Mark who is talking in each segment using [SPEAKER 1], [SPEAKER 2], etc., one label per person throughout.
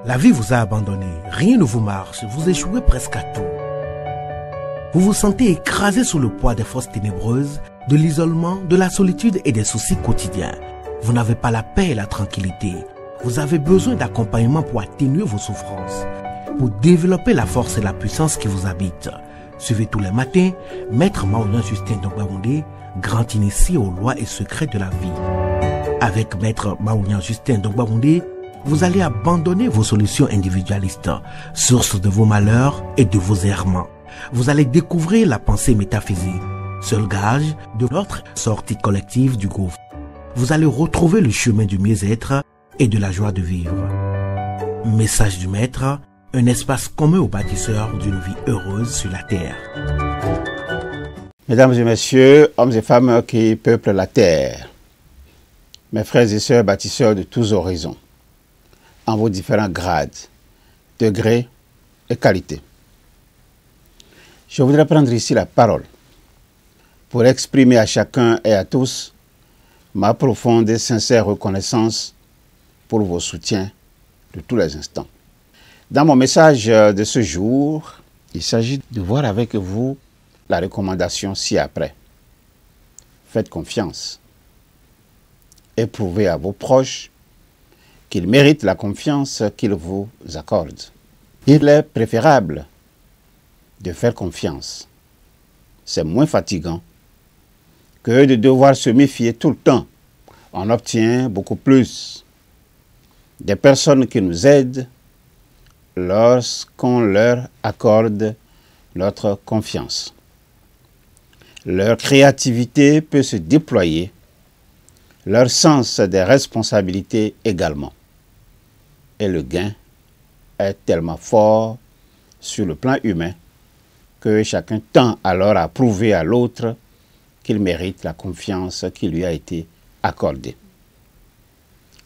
[SPEAKER 1] La vie vous a abandonné, rien ne vous marche, vous échouez presque à tout. Vous vous sentez écrasé sous le poids des forces ténébreuses, de l'isolement, de la solitude et des soucis quotidiens. Vous n'avez pas la paix et la tranquillité. Vous avez besoin d'accompagnement pour atténuer vos souffrances, pour développer la force et la puissance qui vous habitent. Suivez tous les matins Maître Maoulian Justin Dongbaoundé, grand initié aux lois et secrets de la vie. Avec Maître Maoulian Justin Dongbaoundé, vous allez abandonner vos solutions individualistes, source de vos malheurs et de vos errements. Vous allez découvrir la pensée métaphysique, seul gage de notre sortie collective du gouffre. Vous allez retrouver le chemin du mieux-être et de la joie de vivre. Message du Maître, un espace commun aux bâtisseurs d'une vie heureuse sur la terre.
[SPEAKER 2] Mesdames et messieurs, hommes et femmes qui peuplent la terre, mes frères et sœurs bâtisseurs de tous horizons, en vos différents grades, degrés et qualités. Je voudrais prendre ici la parole pour exprimer à chacun et à tous ma profonde et sincère reconnaissance pour vos soutiens de tous les instants. Dans mon message de ce jour, il s'agit de voir avec vous la recommandation ci-après. Faites confiance et prouvez à vos proches qu'ils méritent la confiance qu'ils vous accordent. Il est préférable de faire confiance. C'est moins fatigant que de devoir se méfier tout le temps. On obtient beaucoup plus des personnes qui nous aident lorsqu'on leur accorde notre confiance. Leur créativité peut se déployer, leur sens des responsabilités également. Et le gain est tellement fort sur le plan humain que chacun tend alors à prouver à l'autre qu'il mérite la confiance qui lui a été accordée.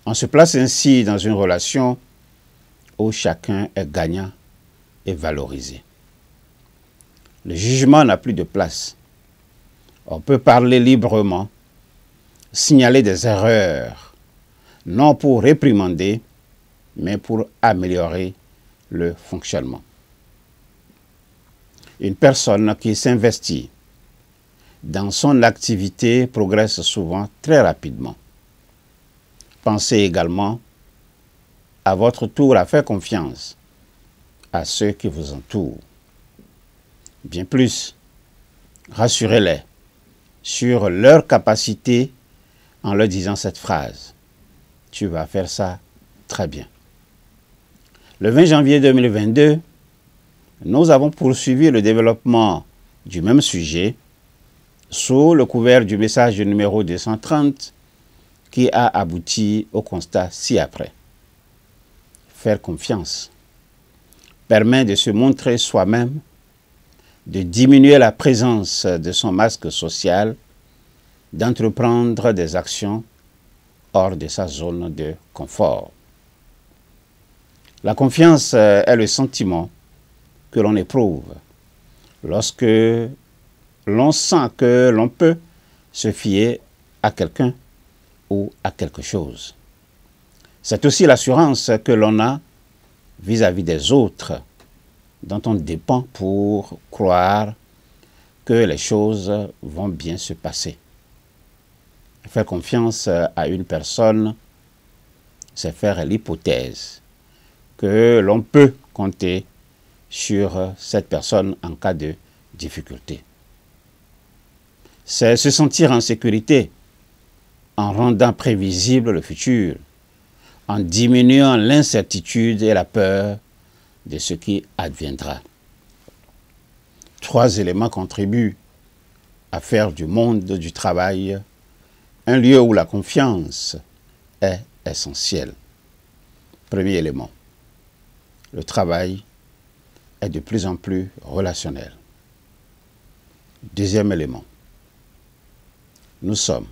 [SPEAKER 2] On se place ainsi dans une relation où chacun est gagnant et valorisé. Le jugement n'a plus de place. On peut parler librement, signaler des erreurs, non pour réprimander, mais pour améliorer le fonctionnement. Une personne qui s'investit dans son activité progresse souvent très rapidement. Pensez également à votre tour à faire confiance à ceux qui vous entourent. Bien plus, rassurez-les sur leur capacité en leur disant cette phrase. Tu vas faire ça très bien. Le 20 janvier 2022, nous avons poursuivi le développement du même sujet sous le couvert du message numéro 230 qui a abouti au constat ci-après. Faire confiance permet de se montrer soi-même, de diminuer la présence de son masque social, d'entreprendre des actions hors de sa zone de confort. La confiance est le sentiment que l'on éprouve lorsque l'on sent que l'on peut se fier à quelqu'un ou à quelque chose. C'est aussi l'assurance que l'on a vis-à-vis des autres dont on dépend pour croire que les choses vont bien se passer. Faire confiance à une personne, c'est faire l'hypothèse que l'on peut compter sur cette personne en cas de difficulté. C'est se sentir en sécurité en rendant prévisible le futur, en diminuant l'incertitude et la peur de ce qui adviendra. 3 éléments contribuent à faire du monde du travail un lieu où la confiance est essentielle. Premier élément, le travail est de plus en plus relationnel. Deuxième élément, nous sommes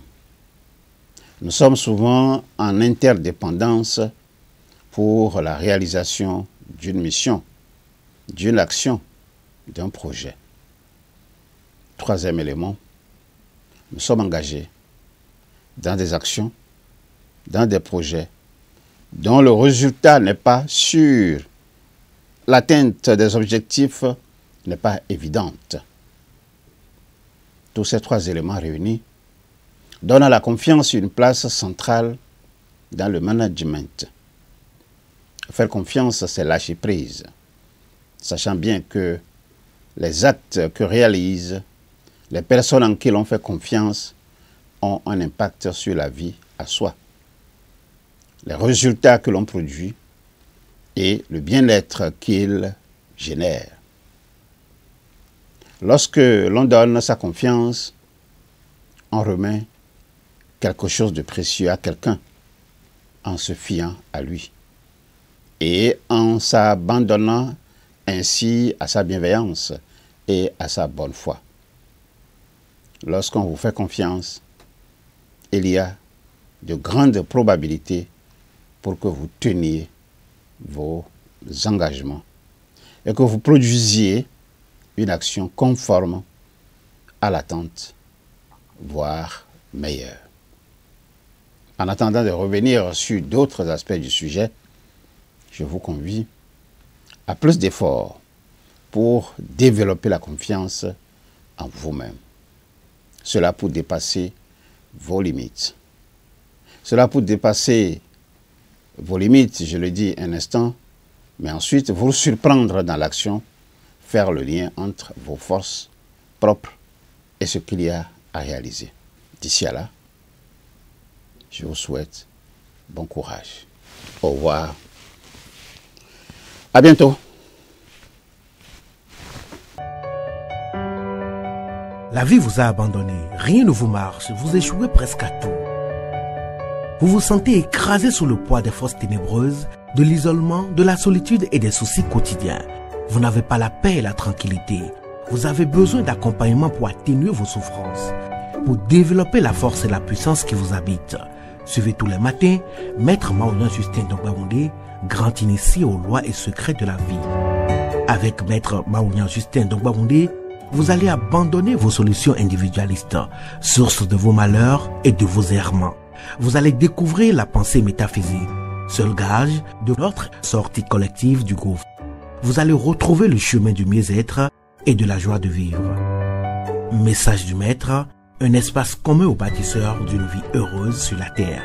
[SPEAKER 2] souvent en interdépendance pour la réalisation d'une mission, d'une action, d'un projet. Troisième élément, nous sommes engagés dans des actions, dans des projets, dont le résultat n'est pas sûr, l'atteinte des objectifs n'est pas évidente. Tous ces trois éléments réunis donnent à la confiance une place centrale dans le management. Faire confiance, c'est lâcher prise, sachant bien que les actes que réalisent les personnes en qui l'on fait confiance ont un impact sur la vie à soi. Les résultats que l'on produit et le bien-être qu'ils génèrent. Lorsque l'on donne sa confiance, on remet quelque chose de précieux à quelqu'un en se fiant à lui et en s'abandonnant ainsi à sa bienveillance et à sa bonne foi. Lorsqu'on vous fait confiance, il y a de grandes probabilités pour que vous teniez vos engagements et que vous produisiez une action conforme à l'attente, voire meilleure. En attendant de revenir sur d'autres aspects du sujet, je vous convie à plus d'efforts pour développer la confiance en vous-même. Cela pour dépasser vos limites. Cela pour dépasser vos limites, je le dis un instant, mais ensuite vous surprendre dans l'action, faire le lien entre vos forces propres et ce qu'il y a à réaliser. D'ici à là, je vous souhaite bon courage. Au revoir. À bientôt.
[SPEAKER 1] La vie vous a abandonné, rien ne vous marche, vous échouez presque à tout. Vous vous sentez écrasé sous le poids des forces ténébreuses, de l'isolement, de la solitude et des soucis quotidiens. Vous n'avez pas la paix et la tranquillité. Vous avez besoin d'accompagnement pour atténuer vos souffrances, pour développer la force et la puissance qui vous habitent. Suivez tous les matins Maître Maouyan Justin Dongbaoundé, grand initié aux lois et secrets de la vie. Avec Maître Maouyan Justin Dongbaoundé, vous allez abandonner vos solutions individualistes, source de vos malheurs et de vos errements. Vous allez découvrir la pensée métaphysique, seul gage de notre sortie collective du gouffre. Vous allez retrouver le chemin du mieux-être et de la joie de vivre. Message du Maître, un espace commun aux bâtisseurs d'une vie heureuse sur la terre.